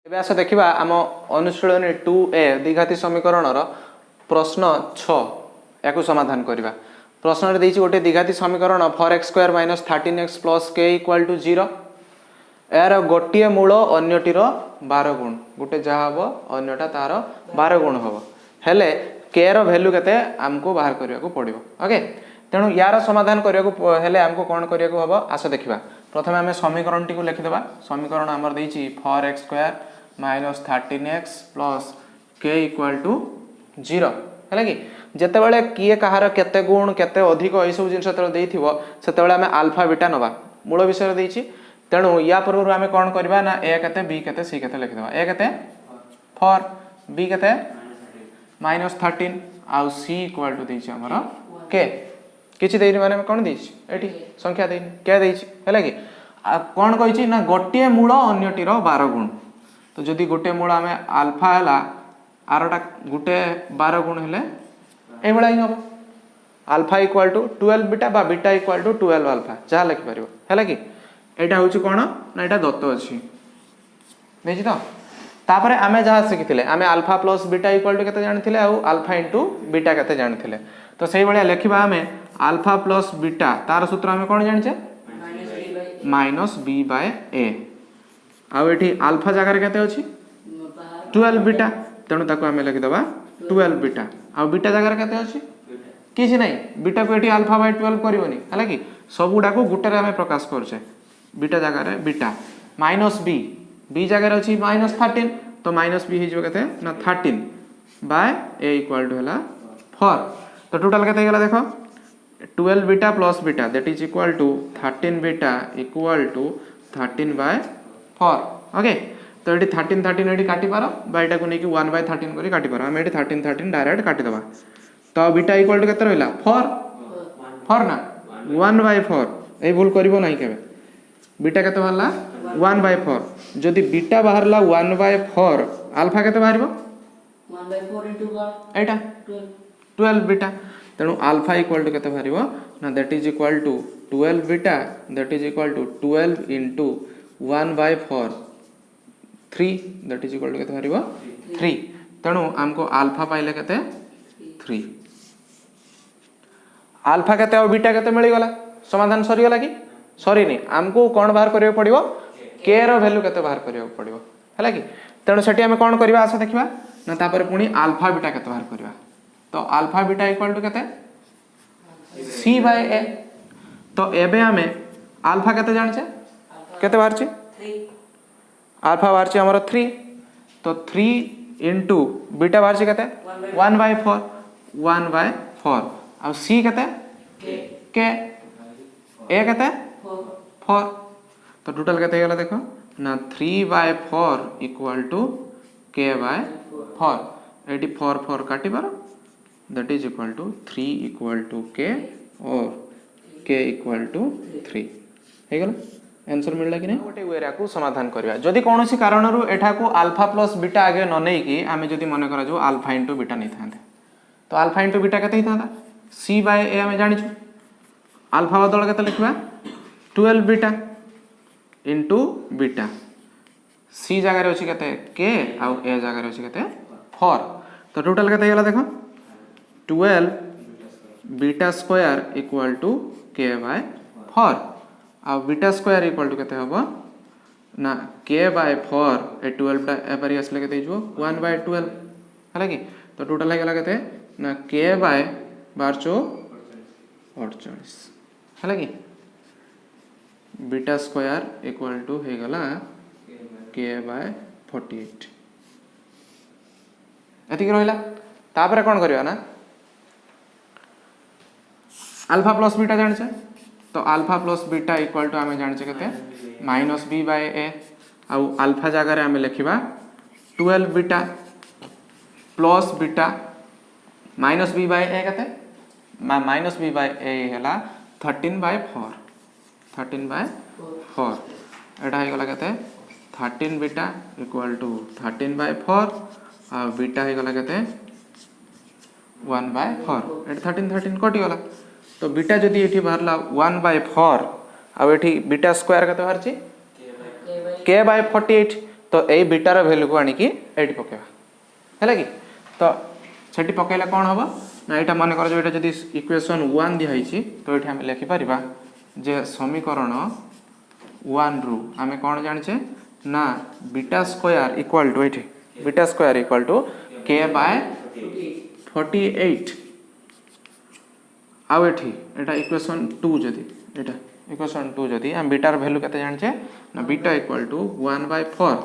एबे आस देखिबा आम अनुशीलनी 2a द्विघाती समीकरण प्रश्न 6 या समाधान करवा। प्रश्न रे देछि गोटे द्विघाती समीकरण 4x² - 13x + k = 0। यार गोटे मूल अन्यटीर 12 गुण गोटे जहाँ हम अन्यटा तार 12 गुण हम हेले k रो वैल्यू केते हमको बाहर करिया को पड़िबो। ओके तेणु यार समाधान करिया को हेले हमको कोन करिया को हबो आस देखिबा। प्रथमे हमें समीकरण टी को लिखि देबा। समीकरण हमर देछि 4x² - 13x + k = 0 है कि जिते बड़े किए कहार केते गुण केते अधिक यही सब जिन से आम आल्फा बीटा नवा मूल विषय देछि। तेणु या पूर्व आम कौन करवा ना ए केते बी केते सी केते लिखिदेवा। ए केते 4 बी केते -13 आउ सी इक्वल टू देछि हमर के किछि देइनि माने कोन देछि एठी संख्या देइनि के देछि हैला कि कोन कहिछि ना गोटे मूल अन्यटीर 12 गुण। तो जदि गोटे मूल आम आल्फा हैला आरटा गोटे 12 गुण हेले ए बळा ही हम आल्फा इक्वल टू 12 बीटा बा बीटा इक्वल टू 12 आल्फा जहा लिखि परिबो हैला कि एटा होछि कोन ना एटा दत्त अछि देखि तो। तापरे आमे जहा सिखिथिले आमे alpha plus beta equal to केते जानिथिले आ आल्फा इनटू बीटा केते जानिथिले। तो सेही बळिया लेखिबा आमे आल्फा प्लस बीटा तार सूत्र आमे कोन जानिछे -b/a आ एठी आल्फा जगह रे केते अछि 12 बीटा तेणु ताको आमे लिखि दबा 12 बीटा आ बीटा जगह रे केते अछि किछि नै बीटा को एठी अल्फा बाय 12 करबोनी हला कि सब गुडा को गुटे रे आमे प्रकाश करछे बीटा जगह रे बीटा माइनस बी बी जगह रे अछि -13 तो माइनस बी हिजो केते ना 13 बाय a इक्वल टू हला 4। तो टोटल केते गेला देखो 12 beta plus beta that is equal to 13 beta equal to 13/4। Okay तो एटी 13 एटी काटी पारो बाईटा को नेकी 1/13 करी काटी पारो हम एटी 13 डायरेक्ट काटी दबा। तो बीटा इक्वल टू केते रहला 4 ना 1/4 ए भूल करिवो नाही केबे बीटा केते बाहरला 1/4 जदि बीटा बाहरला 1/4 अल्फा केते बाहरिबो 1/4 इनटू एटा 12 बीटा तेणु अल्फा इक्वल टू केते बाहरिबो ना that is equal to 12 beta that is equal to 12 into 1/4 3 that is equal to केते बाहरिबो 3 तेणु हमको अल्फा पाइले केते 3 अल्फा केते और बीटा केते मिली गला समाधान सरी गला कि सरी नहीं हमको कौन बाहर करियो पड़िबो के रो वैल्यू केते बाहर करियो पड़िबो हैला कि तेणु सेठी हम कौन करबा आसा देखिबा ना तापर पुनी अल्फा बीटा केते बाहर करबा। तो अल्फा बीटा इक्वल टू केते c/a तो एबे हमें अल्फा केते जानिछे केते बाहर छी 3 अल्फा बाहर छी हमर 3 तो 3 इनटू बीटा बाहर छी केते 1/4 आ c केते के ए केते 4 तो टोटल केते गेला देखो ना 3/4 इक्वल टू k/4 एटी 4 काटी बारो that is equal to 3 equal to k और k इक्वल टू 3 हे गेला आंसर मिलला कि नै गोटे वेरा को समाधान करबा। जदि कोनोसी कारणरू एठा को अल्फा प्लस बीटा आगे न नै कि आमे जदि मने करा जो अल्फा इनटू बीटा नै थांते तो अल्फा इनटू बीटा केते हितांता c/a आमे जानि छु अल्फा बदल केते लिखबा 12 बीटा इनटू बीटा c जगह रे अछि केते k आ a जगह रे अछि केते 4 तो टोटल केते गेला देखो 12 beta square equal to k/4 आ बीटा स्क्वायर इक्वल टू केते हबो ना k/4 ए 12 टा ए परि असले केते जो 1/12 हला कि तो टोटल हे गेला केते ना k/12 48 हला कि बीटा स्क्वायर इक्वल टू हे गला k/48 एति कि रहला। तापर कोन करबा ना अल्फा प्लस बीटा जानिछे तो alpha plus beta equal to आमे जानिछे केते -b/a आ अल्फा जगह रे आमे लिखिबा 12 बीटा प्लस बीटा -b/a केते -b/a हैला 13/4 एटा हे गला केते 13 बीटा इक्वल टू 13/4 आ बीटा हे गला केते 1/4 एटा 13 कटि गला। तो बीटा जदि एठी बाहरला 1/4 आ एठी बीटा स्क्वायर केते बाहरची k/48 तो यही बीटार भैल्यू को आणिकी एटी पकेबा है कि तो सेठी पकेला कौन हम ना यहाँ मन कर जो जदि इक्वेशन 1 दिखाई तो ये आम लिखिपर जे समीकरण 1 रु आम कौन जाने ना बीटा स्क्वायर इक्वल टू ये beta square equal to k by 48 आउ एठी एटा इक्वेशन 2 जदि एटा इक्वेशन 2 जदि हम बीटार वैल्यू केते जानिछे ना beta equal to 1/4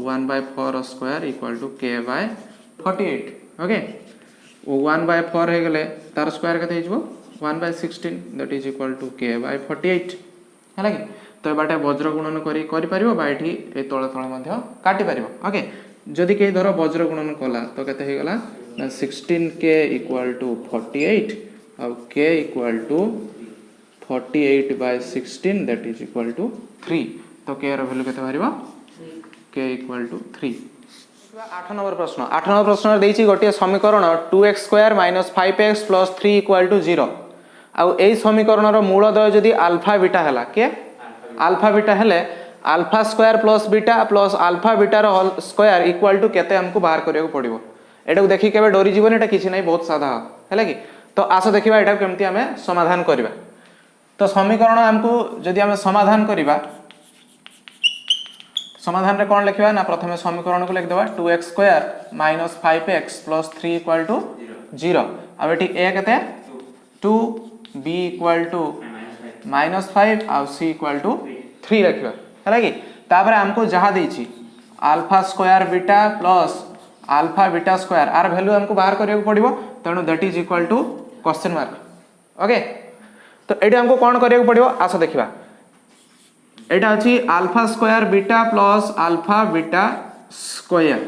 1/4 square equal to k by 48 okay वो 1/4 हे गले तार स्क्वायर केते हिजबो 1/16 that is equal to k by 48 हैला कि तो बाटे वज्र गुणन करि परिबो बा एठी ए तळे तळे मध्ये काटि परिबो ओके जदि के धर वज्र गुणन कला तो केते हे गला ना 16k इक्वल टू 48 और k equal to 48/16 that is equal to 3 तो k रो वैल्यू केते बाहरिबो k इक्वल टू 3 8 नंबर प्रश्न देछि गोटे समीकरण 2x² - 5x + 3 = 0 आउ एई समीकरण रो मूलदय जदि अल्फा बीटा हला के अल्फा बीटा हेले alpha square plus beta plus alpha beta रो होल स्क्वायर इक्वल टू केते हमको बाहर करियो पड़िबो एटा को देखि केबे डरी जीवन एटा किछि नै बहुत सादा हैला कि तो आसो देखिबा एटा केमति हमें समाधान करिबा तो समीकरण हमको जदि हमें समाधान करिबा समाधान रे कोन लिखिबा ना प्रथमे समीकरण को लिख देबा 2x² - 5x + 3 = 0 अब एठी a केते 2 b = -5 और c = 3 रखिबा हैला कि तापर हमको जहा देछि alpha square beta plus alpha beta square आर वैल्यू हमको बाहर करियो पड़िबो तणु that is equal to question mark okay तो एडी हमको कोन करियो पड़िबो आसो देखिबा एटा अछि alpha square beta plus alpha beta square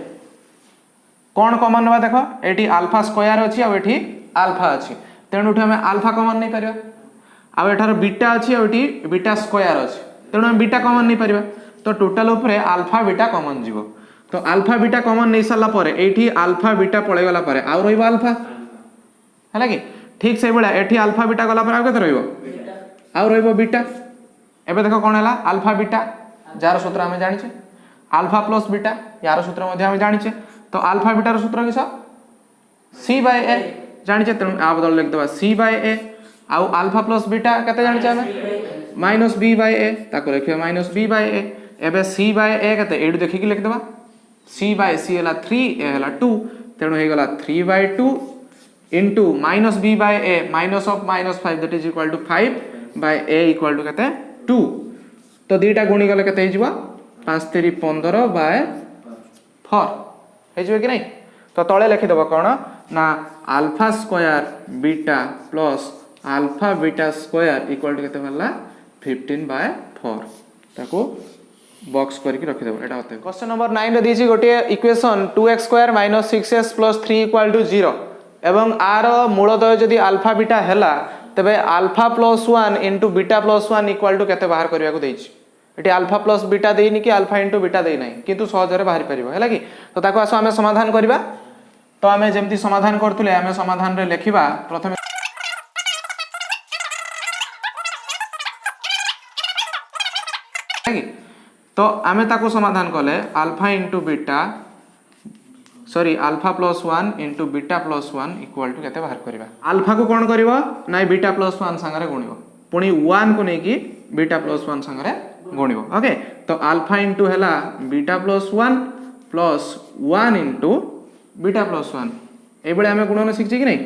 कोन कॉमन नबा देखो एटी अल्फा स्क्वायर अछि आ एठी अल्फा अछि तेणु हम अल्फा कॉमन नहीं परिबा आ एठार बीटा अछि आ एठी बीटा स्क्वायर अछि तेणु हम बीटा कॉमन नहीं परिबा तो टोटल ऊपर अल्फा बीटा कॉमन जीवो तो अल्फा बीटा कॉमन नहीं साला परे एठी अल्फा बीटा पळे गला परे आ रहइबो अल्फा हैला कि ठीक से बेला एठी अल्फा बीटा गला परे आ केते रहइबो आ रहइबो बीटा एबे देखो कोन हला अल्फा बीटा जार सूत्र हमें जानि छे अल्फा प्लस बीटा यार सूत्र मध्ये हमें जानि छे तो अल्फा बीटा रो सूत्र किस c/a जानि छे त आ बदल लिख देबा c/a आ अल्फा प्लस बीटा केते जानि छे हमें -b/a ताको लिखियो -b/a एबे c/a केते एडु देखि कि लिख देबा c/c हला 3 a हला 2 तेणु हे गला 3/2 into -b/a -5 that is equal to 5/a equal to केते 2 तो दीटा गुणी गले केते हिजबा 5 3 15/4 हेजबे कि नहीं तो तळे लिखि देबो कोन ना alpha square beta plus alpha beta square equal to केते भला 15/4 ताको बॉक्स करके रखि देबो एटा होते क्वेश्चन नंबर 9 रे दिछि गोटे इक्वेशन 2x² - 6x + 3 = 0 एवं आर मूलदय जदि अल्फा बीटा हैला तबे alpha plus 1 into beta plus 1 equal to केते बाहर करिया को देछि एटी अल्फा प्लस बीटा देइनी कि अल्फा इंटू बीटा देइ नै किंतु सहज रे बाहर परिबो हैला कि तो ताको आसो हमें समाधान करबा तो हमें जेमति समाधान करथुले हमें समाधान रे लेखिबा प्रथमे तो हमें ताको समाधान कले alpha into beta sorry alpha plus 1 into beta plus 1 equal to केते बाहर करबा अल्फा को कोन करबो नाइ बीटा प्लस 1 संगरे गुणिबो पुनी 1 को नै कि बीटा प्लस 1 संगरे गुणिबो ओके तो अल्फा इंटू हैला beta plus 1 plus 1 into beta plus 1 ए बेले हमें गुणन शिखछि कि नै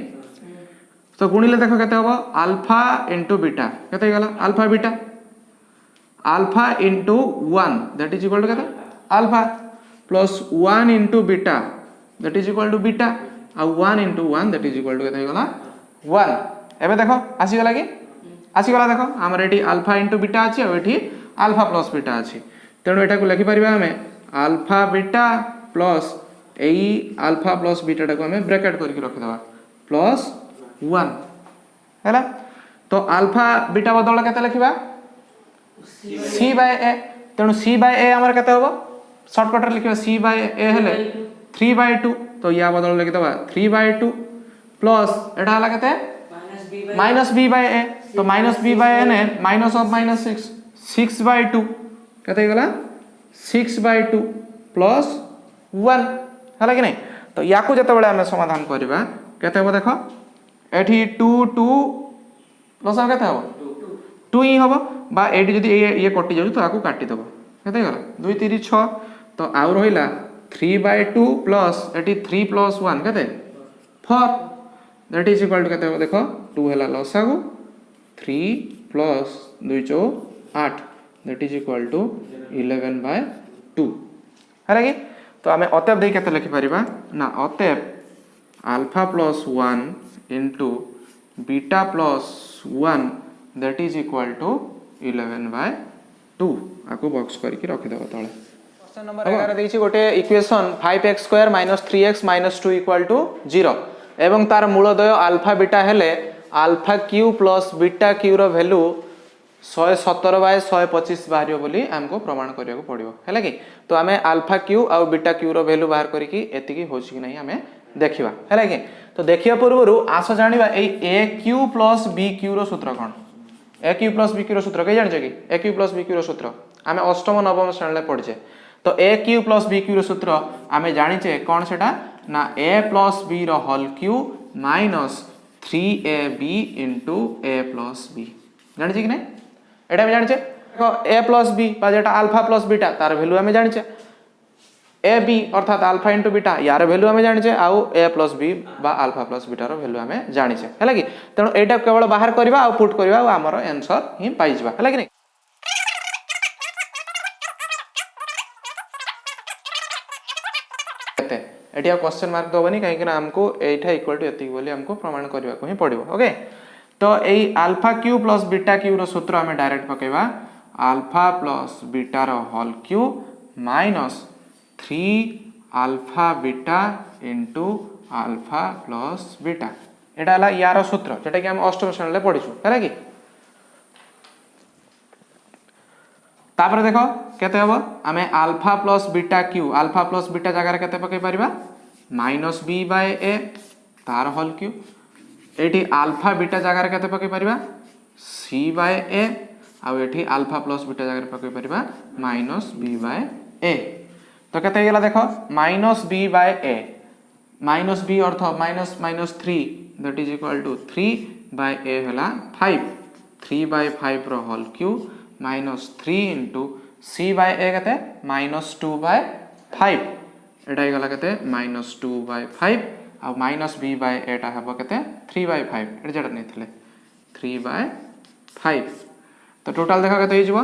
तो गुणिले देखो केते होबो अल्फा इंटू बीटा केते गला alpha beta alpha into 1 that is equal to केते alpha plus 1 into beta that is equal to beta आ 1 into 1 that is equal to केते गला 1 एबे देखो आसी गला कि आसी गला देखो हमर एठी अल्फा इंटू बीटा अछि आ एठी अल्फा प्लस बीटा अछि तेणु एटा को लिखि परिबा हमें अल्फा बीटा प्लस एई अल्फा प्लस बीटा टा को हमें ब्रैकेट करके रख देबा प्लस 1 हैला तो अल्फा बीटा बदल केते लिखिबा c/a तेणु c/a हमर केते होबो शॉर्टकट रे लिखिबा c/a हेले 3/2 तो या बदल लिख देबा 3/2 प्लस एटा हला केते -b/a तो -b/a ने माइनस ऑफ -6 6/2 केते गला 6/2 प्लस 1 है कि नहीं। तो या जिते आम समाधान करवा केते हम देख एठी 2 2 लसा केते हम 2 ही हम बा एठी जदी ये कटि जाउ तो आकु काटि देबो केते गला 2 3 6 तो आउ रहिला 3/2 प्लस एठी 3 प्लस 1 केते 4 दैट इज इक्वल टू केते हम देखो 2 हैला लसागु 3 प्लस 2 चौ 8 दैट इज इक्वल टू 11/2 है कि। तो आम अतएव दे केते लिखि परिबा ना अतएव alpha plus 1 into beta plus 1 that is equal to 11/2 आकु बॉक्स करके रखि देबो तळे। क्वेश्चन नंबर 11 देछि गोटे equation 5x² - 3x - 2 equal to 0 एवं तार मूलदय अल्फा बीटा हेले alpha cube plus beta cube रो वैल्यू 117/125 बाहर बोली हमको प्रमाण करिया को पड़िबो हैला कि। तो आमे अल्फा क्यू और बीटा क्यू रो वैल्यू बाहर करिकी एतिकी होछि कि नहीं हमें देखिबा हैला कि। तो देखिया पूर्वरु आस जानिबा A A cube plus B cube रो सूत्र कोन A cube plus B cube रो सूत्र के जानि कि A cube plus B cube रो सूत्र आमे अष्टम नवम श्रेणी ले पढिचे। तो A cube plus B cube रो सूत्र आमे जानिचे कोन सेटा ना ए प्लस बी रो whole cube minus 3ab into A plus B जानिचे कि नहीं एटा हम जानिचे। देखो ए प्लस बी बा जेटा अल्फा प्लस बीटा तार वैल्यू हमें जानिचे ए बी अर्थात अल्फा इंटू बीटा यार वैल्यू हमें जानिचे आउ ए प्लस बी बा अल्फा प्लस बीटा रो वैल्यू हमें जानिचे हैला कि। तेणु एटा केवल बाहर करबा आ पुट करबा आ हमर आंसर ही पाई जबा हैला कि नहीं। एटा क्वेश्चन मार्क दबनी कहीं हमको एटा इक्वल टू एतिक बोली हमको प्रमाण करबा को ही पड़िबो ओके। तो एई alpha cube plus beta cube रो सूत्र हमें डायरेक्ट पकेबा अल्फा प्लस बीटा रो whole cube minus 3 alpha beta into alpha plus beta एटा हला यार सूत्र जेटा कि हम अष्टम श्रेणी ले पढिछु हैला कि। तापर देखो केते हबो आमे अल्फा प्लस बीटा जगह केते पके परिबा माइनस बी बाय ए तार होल क्यू एठी अल्फा बीटा जगह केते पके परिबा सी बाय ए आ एठी अल्फा प्लस बीटा जगह पके परिबा माइनस बी बाय ए। तो केते गेला देखो minus B by A minus B अर्थ minus minus 3 that is equal to 3 by A हला 5 3/5 रो whole cube minus 3 into C by A केते माइनस 2/5 एटा गला केते माइनस 2/5 आ माइनस बी बाय एटा हबो केते 3/5 एटा जेटा नेथिले 3/5। तो टोटल देखो केते हो जिवो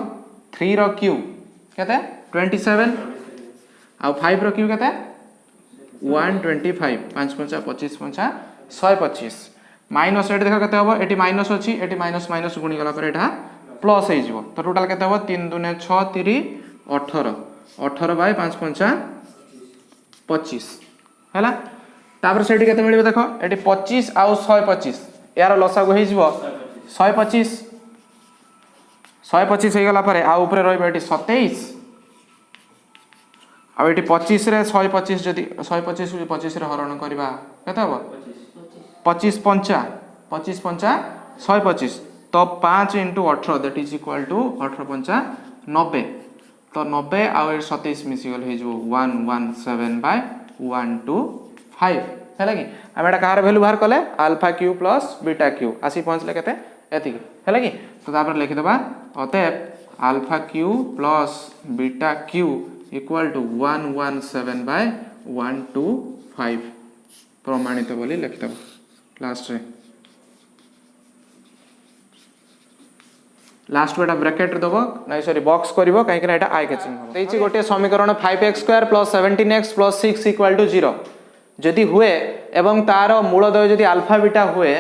3 रो क्यू केते 27 आ 5 रो क्यू केते 125 5 5 25 5 125 माइनस एटा देखो केते हबो एटी माइनस अछि एटी माइनस माइनस गुणी गला पर एटा प्लस हो जिवो। तो टोटल केते हबो 3 2 6 3 18 18/5 5 25 हैला। तापर सेठी केते मिलिबो देखो एटी 25 आ 125 यार लसागु हे जिवो 125 125 हे गला परे आ ऊपर रहइबो एटी 27 आ एटी 25 रे 125 जदी 125 को 25 रे हरण करबा केते हबो 25 5 25 5 125 तो 5 into 18 that is equal to 18 5 90 तो 90 आउ 27 मिसी गल हे जो 117/125 हैला कि हम एटा कार वैल्यू बाहर कले alpha cube plus beta Q आसी पहुंचले केते एति हैला कि। तो तापर लिखि दबा अतएव alpha cube plus beta cube equal to 117/125 प्रमाणित बोली लिखि दबा लास्ट रे लास्ट बेटा ब्रैकेट दबो नहीं सॉरी बॉक्स करिवो काहे कि एटा आई कैचिंग हो देछि गोटे समीकरण 5x² + 17x + 6 = 0 जदि हुए एवं तार मूलदय जदि अल्फा बीटा हुए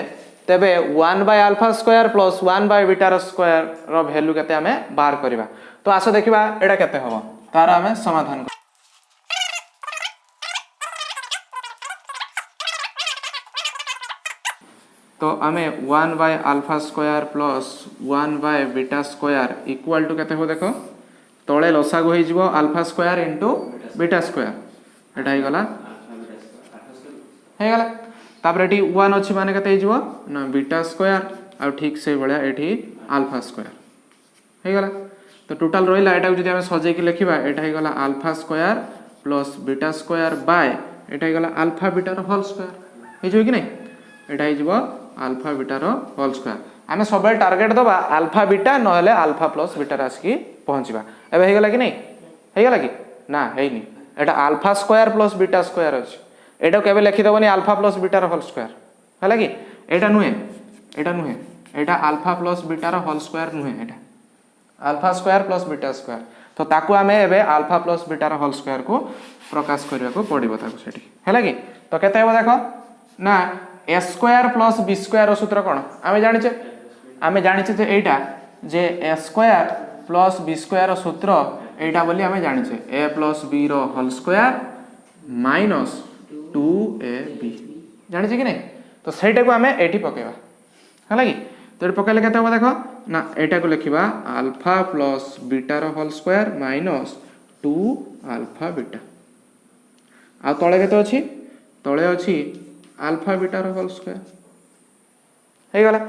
तेबे 1/α² + 1/β² रो वैल्यू केते हमें बाहर करबा। तो आसो देखिबा एटा केते होबो तार हमें समाधान। तो हमें 1/α² + 1/β² इक्वल टू केते हो देखो तळे लसागु हे जिवो α² इनटू β² एटा ही गला हे गला। तापर एठी 1 अछि माने केते हे जिवो ना β² आ ठीक से बळा एठी α² हे गला। तो टोटल रहिला एटा जदि हम सजे के लिखिबा एटा हे गला α² प्लस बीटा स्क्वायर बाय एटा गला अल्फा बीटार होल स्क्वायर हो कि नहीं एटा हो अल्फा बीटार होल स्क्वायर आम सब टार्गेट दबा अल्फा बीटा नहले अल्फा प्लस बीटार आसिकी पहुँचवा एवं होगला कि नहीं होगला कि ना हैनी एटा alpha square plus beta square अच्छे एटा केबे लिखिदेवनी अल्फा प्लस बीटार होल स्क्वायर है कि एटा नुहे एटा अल्फा प्लस बीटार होल स्क्वायर नुहे एटा alpha square plus beta square तो ताकू आमे एबे अल्फा प्लस बीटार होल स्क्वायर को प्रकाश करने को पड़ो ताकू है कि तो केते हेबो देखो ना ए स्क्वायर प्लस बी स्क्वायर सूत्र कौन आमे जानिचे जे एटा जे ए स्क्वायर प्लस बी स्क्वायर सूत्र एटा बोली आमे जानिचे ए प्लस बी रो होल स्क्वायर माइनस 2ab जानिचे कि नहीं तो सेटा को आमे एठी पकेबा है कि तो ये पकेले केते हेबो देखो ना एटा को लिखिबा अल्फा प्लस बीटा रो whole square minus 2 alpha beta आ तळे केते अछि तळे अछि अल्फा बीटा रो होल स्क्वायर हे गला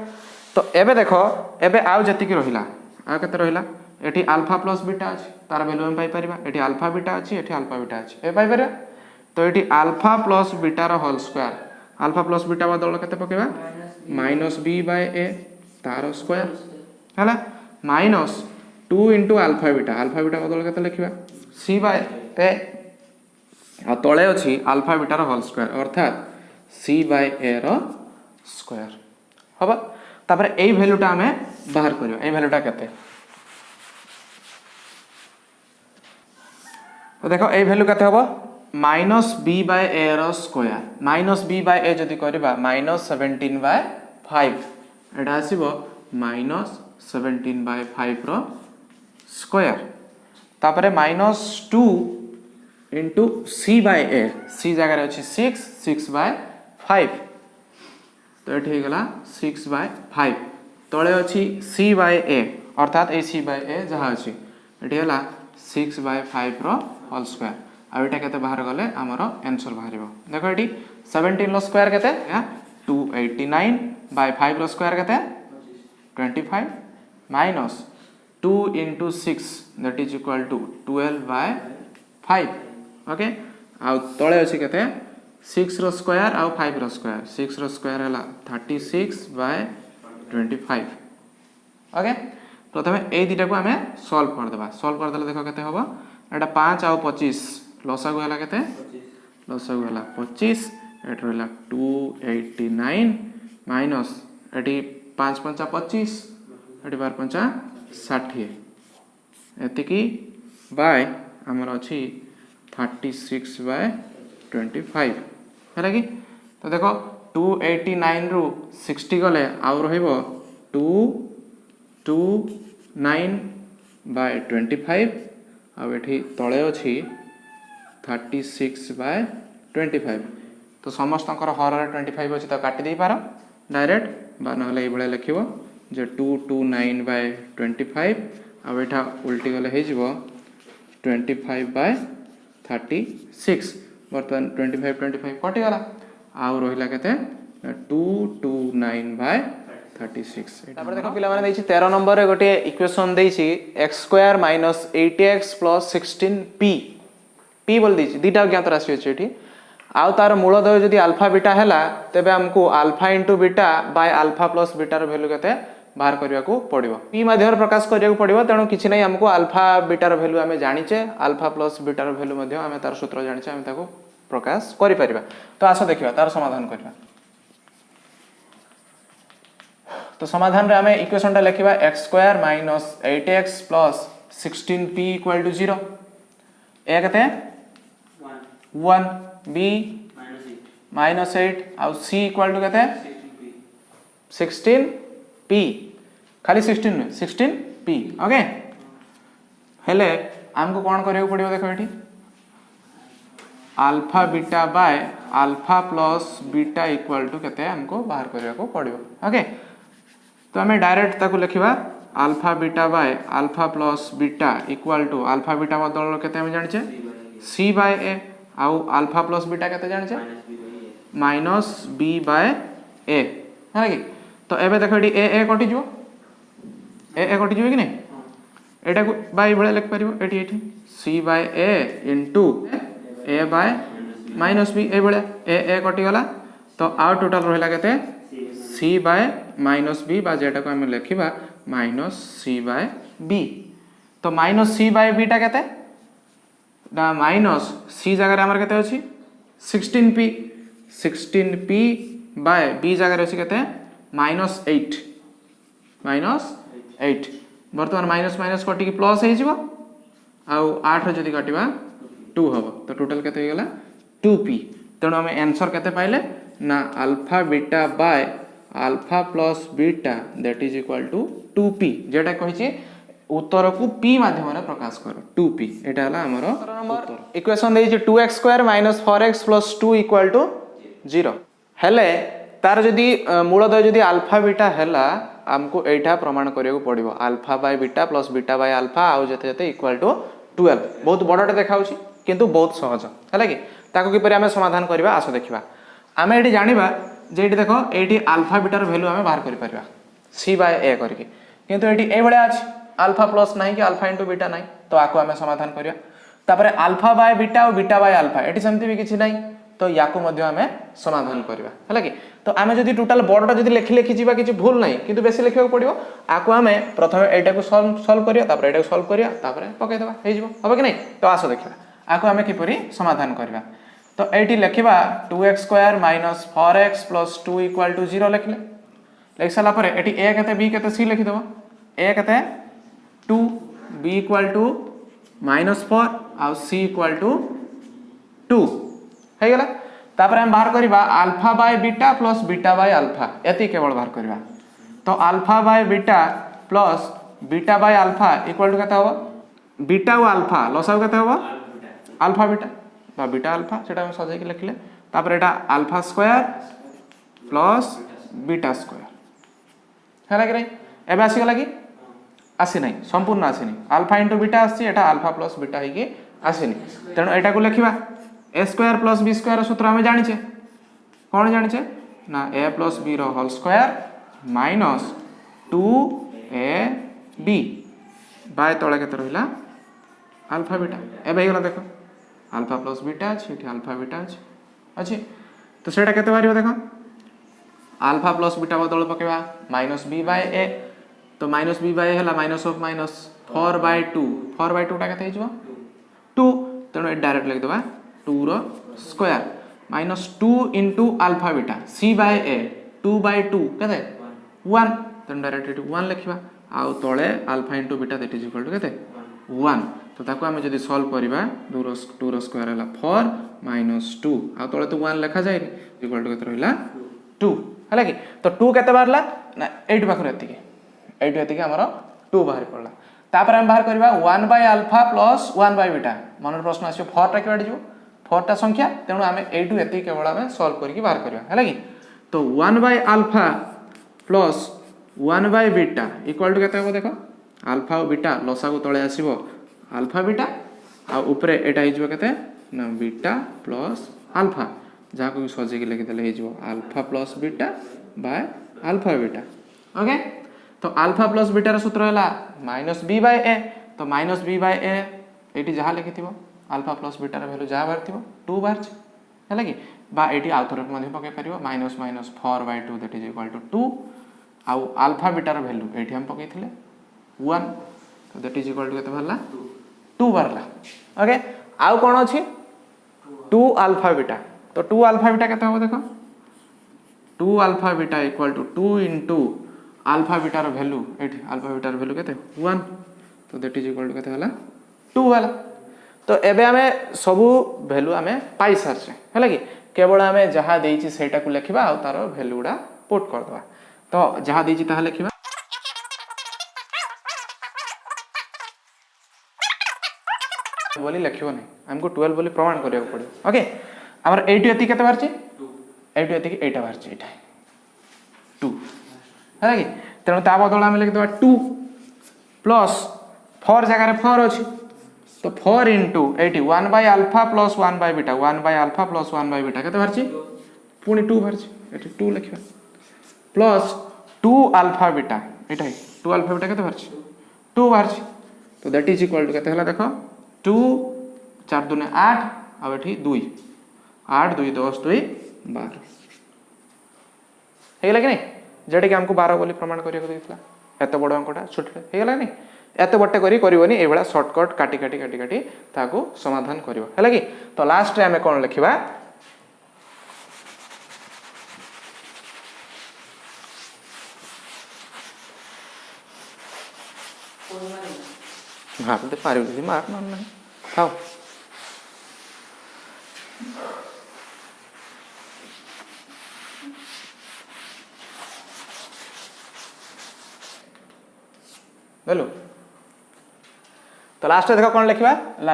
तो एबे देखो एबे आउ जति की रहिला आ केते रहिला एठी अल्फा प्लस बीटा अछि तार वैल्यू हम पाई परिबा एठी अल्फा बीटा अछि एठी अल्फा बीटा अछि ए पाई परिबा तो एठी अल्फा प्लस बीटा रो whole square alpha plus beta बदल केते पकेबा माइनस बी बाय ए तार स्क्वायर हैला माइनस 2 इंटू अल्फा बीटा बदल केते लिखिबा सी बाय ए आ तळे अछि अल्फा बीटा रो होल स्क्वायर अर्थात सी बाय ए रो स्क्वायर हबा तापर एई वैल्यूटा हमें बाहर करियो एई वैल्यूटा केते तो देखो एई वैल्यू केते हबो minus B by A row square minus B by ए जदि करबा माइनस 17 बाय 5 एटा आसीबो माइनस 17 बाय 5 रो स्क्वायर तापर माइनस 2 इंटू सी बाय ए सी जगह अच्छी 6 बाय 5 तो ये गला 6 बाय 5 तले अच्छी सी बाय ए अर्थात ए सी बाय ए जहाँ अच्छी ये गला 6 बाय 5 रो होल स्क्वायर आ एटा केते बाहर गले हमरो आंसर बाहरिबो देखो एटी 17 रो स्क्वायर केते 289 बाय 5 रो स्क्वायर केते 25 minus 2 into 6 that is equal to 12 by 5 okay आ तळे अछि केते 6 रो स्क्वायर आ 5 रो स्क्वायर 6 रो स्क्वायर हला 36 बाय 25 ओके प्रथमे ए दिटा को हमें सॉल्व कर देबा सॉल्व कर देले देखो केते होबो एटा 5 आ 25 लसागु हला केते लसागु हला 25 एट रहला 289 माइनस एटी 5 5 25 एटी 12 5 60 एति की बाय हमर अछि 36 बाय 25 है कि तो देखो 289 रु 60 गले आउ रहिबो 229 बाय 25 आ एठी तळे अछि 36 बाय 25 तो समस्त हर 25 अछि तो काटि दे पारो डायरेक्ट बा नहले एबळे लिखिबो जे 229 बाय 25 आ एठा उल्टी गले हे जिवो 25 बाय 36 बर्तमान 25 कटि गला आउ रहिला केते 229 बाय 36 तापर देखो पिला माने दैछि 13 नंबर रे गोटे equation दैछि x² - 8x + 16p p बोल दैछि दुटा ज्ञात राशि अछि एठी आउ तार मूलधय जदि अल्फा बीटा हैला तबे हमको alpha * beta by alpha + beta रो वैल्यू केते बाहर करिया को पड़िबो p माध्यम प्रकाश करिया को पड़िबो तेणु किछि नै हमको अल्फा बीटा रो वैल्यू हमें जानिचे अल्फा प्लस बीटा रो वैल्यू मध्य हमें तार सूत्र जानिचे हमें ताको प्रकाश करि परिबा तो आसो देखिबा तार समाधान करिबा तो समाधान रे हमें इक्वेशन टा लिखिबा x² - 8x + 16p = 0 ए कते 1 b -8 आ c = कते 16p खाली 16 नु 16p ओके हेले हमको कोन करियो पड़ियो देखो एठी alpha beta by alpha plus beta equal to केते हमको बाहर करिया को पड़ियो ओके तो हमें डायरेक्ट ताको लिखिबा alpha beta by alpha plus beta equal to alpha beta बदल केते हम जानिचे c बाय a आउ अल्फा प्लस बीटा केते जानिचे -b बाय a है कि तो एबे देखो एटी a कटि जो a कटि जो कि नहीं एटा को बाय भले लिख परिबो एटी c by a into a by minus b ये ए कटिगला तो आउ टोटाल रहा के सी बाय माइनस बी बा जेटा को आम लिखा माइनस सी बाय बी तो माइनस सी बाय बीटा के माइनस सी जगह आमर के अच्छी 16p बाय बी जगह अच्छी के माइनस 8 बर्तमान माइनस माइनस कटिक प्लस हो आउ 8 जदि काटिबा 2 हम तो टोटल केते हो गला 2p तेणु आम आंसर केते पाइले ना alpha beta by alpha plus beta that is equal to 2p जेटा कहिछि उत्तर को p माध्यम प्रकाश कर 2p एटा हला हमर उत्तर इक्वेशन देछि 2x square minus 4x plus 2 equal to 0 हेले तार जदि मूलदय जदि अल्फा बीटा हैला हमको एटा प्रमाण करिया को पड़िबो alpha by beta plus beta by alpha आउ जते जते इक्वल टू 12 बहुत बड़टे देखाउछि किंतु बहुत सहज हैला कि ताको किपरि हमें समाधान करबा आसो देखिबा आमे एटी जानिबा जे एटी देखो एटी अल्फा बीटार वैल्यू हमें बाहर करि परबा c बाय a करके किंतु एटी ए बळे अछि अल्फा प्लस नहीं कि अल्फा इंटू बीटा नहीं तो आको हमें समाधान करिया तापरे अल्फा बाय बीटा और बीटा बाय अल्फा एटी सेमति भी किछि नहीं तो याको मध्य हमें समाधान करबा हैला कि तो आमे जदि टोटल बॉर्डर जदि लेखि जीवा किछि भूल नहीं किंतु बेसी लिखियो पड़िबो आको हमें प्रथमे एटा को सॉल्व करिया तापरे एटा को सॉल्व करिया तापरे पकै देबा हे जिवो होबो कि नहीं तो आसो देखिबा आको हमें किपरि समाधान करबा तो एटी लिखिबा 2x square minus 4x plus 2 equal to 0 लिखले लिख साला परे एटी a केते b केते c लिखि देबो a केते 2 b इक्वल टू -4 और c इक्वल टू 2 है गला तापर हम बाहर करिबा alpha by beta plus beta by alpha एति केवल बाहर करिबा तो alpha by beta plus beta by alpha equal to केते होबो बीटा और अल्फा लसाउ केते होबो अल्फा बीटा बा बीटा अल्फा सेटा हम सजाई के लिखले तापर एटा alpha square plus beta square हैला कि नहीं एबे आसी गला कि आसी नहीं संपूर्ण आसी नहीं अल्फा इंटू बीटा आसी एटा अल्फा प्लस बीटा है कि आसी नहीं तेणु एटा को लिखिबा a square plus b square सूत्र हमें जानिछे कौन जानिछे ना a प्लस b रो whole square minus 2ab by तळे केते रहिला अल्फा बीटा एबे गला देखो अल्फा प्लस बीटा अछि एठी अल्फा बीटा अछि तो सेटा केते बारियो देखो अल्फा प्लस बीटा बदल पकेबा माइनस b बाय a तो माइनस b बाय हला माइनस ऑफ माइनस 4 बाय 2 टा केते हिजबो 2 तेणु ए डायरेक्ट लिख देबा 2 रो square minus 2 into alpha beta c by a 2 by 2 केते 1 तेणु डायरेक्ट 1 लिखिबा आउ तळे alpha into beta that is equal to केते 1 तो ताको हमें जदि सॉल्व करबा 2 रो स्क्वायर हला 4 माइनस 2 आउ तळे तो 1 लिखा जाय इक्वल टू केते रहिला 2 हला कि तो 2 केते बारला ना 8 पाखर एतिके हमर 2 बाहर पड़ला तापर हम बाहर करबा 1 by alpha plus 1 by beta मन प्रश्न आसी 4 टा केबाडी जो 4 टा संख्या तेणु आम एटू एति केवल आम सॉल्व करके बाहर करबा हैला कि तो 1 by alpha plus 1 by beta equal to केते हो देखो अल्फा और बीटा लसा को तळे आसीबो अल्फा बीटा आ ऊपर एटा हिजबो केते ना बीटा प्लस अल्फा जाको भी सजे के लिखि देले हिजबो alpha plus beta by alpha beta okay तो अल्फा प्लस बीटा रो सूत्र हला माइनस b बाय a तो माइनस b बाय a एटी जहा लिखिथिबो अल्फा प्लस बीटा रो वैल्यू जहा बारथिबो 2 बार हैला कि बा एटी आउथर मध्ये पके परिबो minus minus 4 by 2 that is equal to 2 आ अल्फा बीटा रो वैल्यू एटी हम पकेथिले 1 तो दैट इज इक्वल टू केते भरला 2 बारला ओके आउ कोन अछि 2 अल्फा बीटा तो 2 अल्फा बीटा केते हो देखो 2 alpha beta equal to 2 into alpha beta रो वैल्यू एठी अल्फा बीटा रो वैल्यू केते 1 तो दैट इज इक्वल टू केते हला 2 वाला तो एबे हमें सबु वैल्यू हमें पाई सारछे हैला कि केवल हमें जहा देइछि सेटा को लिखिबा आ तारो वैल्यू उडा पुट कर दबा तो जहा देइछि ताहा लिखिबा बोली लिखिबो नै हमको 12 बोली प्रमाण करिया पड़ो ओके हमर 8 एति केते बारछि 8 एति 8 बारछि एटा 2 है कि तेणु ता बदल आम लिखिदेवा 2 प्लस 4 जगह 4 अच्छी तो 4 into 80 1 by alpha plus 1 by beta 1 by alpha plus 1 by beta केते बारछि पुणी 2 बारछि एठी 2 लिखिबा प्लस 2 अल्फा बीटा एटा 2 अल्फा बीटा केते बारछि 2 बारछि तो दैट इज इक्वल टू केते हला देखो 2 4 2 8 आउ एठी 2 8 2 10 2 12 हेगला कि नहीं जेटा कि हमको 12 बोली प्रमाण करिया देइतला एत बड़ अंकटा छोटे हेगला नहीं एत बटे करी करबनी ए बेला शॉर्टकट काटी काटी काटी काटी ताको समाधान करिवो हैला कि तो लास्ट रे हमें कोन लिखिबा हाँ तो पारियो दीदी मार न नहीं खाओ बोलो तो लास्ट रे देखो कौन लिखिबा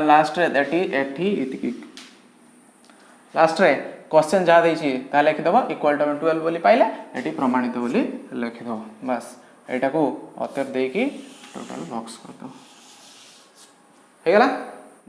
लास्ट रे एटी एटी इतकी लास्ट रे क्वेश्चन जा देछि ता लिखि दबो इक्वल टू 12 बोली पाइले एटी प्रमाणित बोली लिखि दबो बस एटा को उत्तर देकी टोटल बॉक्स कर दो हेगला।